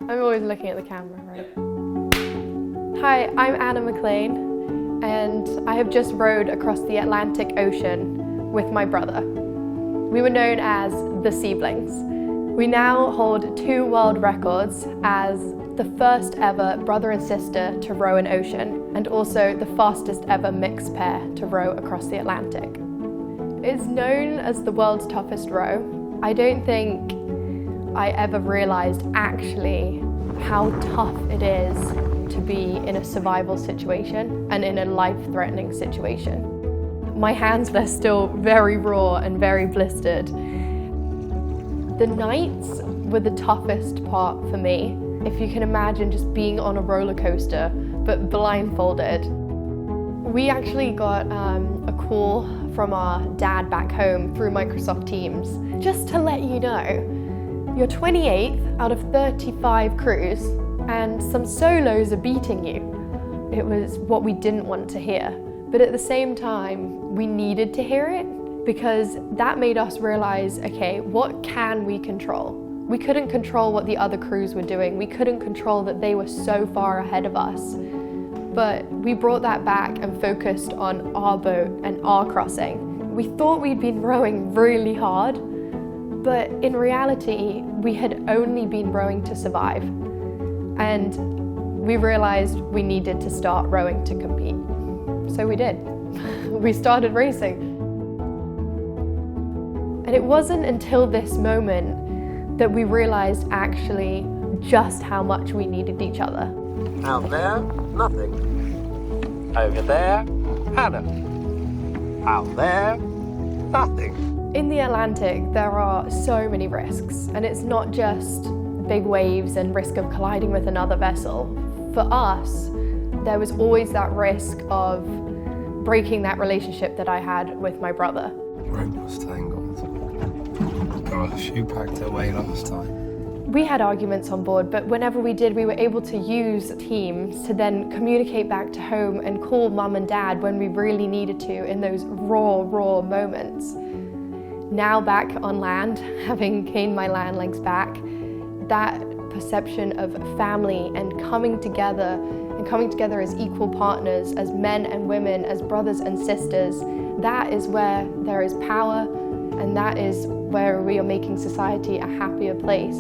I'm always looking at the camera, right? Hi, I'm Anna McLean, and I have just rowed across the Atlantic Ocean with my brother. We were known as the Siblings. We now hold 2 world records as the first ever brother and sister to row an ocean, and also the fastest ever mixed pair to row across the Atlantic. It's known as the world's toughest row. I don't think I ever realized actually how tough it is to be in a survival situation and in a life-threatening situation. My hands, they're still very raw and very blistered. The nights were the toughest part for me. If you can imagine just being on a roller coaster, but blindfolded. We actually got a call from our dad back home through Microsoft Teams. Just to let you know, you're 28th out of 35 crews and some solos are beating you. It was what we didn't want to hear. But at the same time, we needed to hear it because that made us realize, okay, what can we control? We couldn't control what the other crews were doing. We couldn't control that they were so far ahead of us. But we brought that back and focused on our boat and our crossing. We thought we'd been rowing really hard, but in reality, we had only been rowing to survive. And we realized we needed to start rowing to compete. So we did. We started racing. And it wasn't until this moment that we realized actually just how much we needed each other. Out there, nothing. Over there, Hannah. Out there, nothing. In the Atlantic, there are so many risks, and it's not just big waves and risk of colliding with another vessel. For us, there was always that risk of breaking that relationship that I had with my brother. Rope was tangled. Gosh, you packed it away last time. We had arguments on board, but whenever we did, we were able to use Teams to then communicate back to home and call mum and dad when we really needed to in those raw moments. Now back on land, having gained my land legs back, that perception of family and coming together as equal partners, as men and women, as brothers and sisters, that is where there is power, and that is where we are making society a happier place.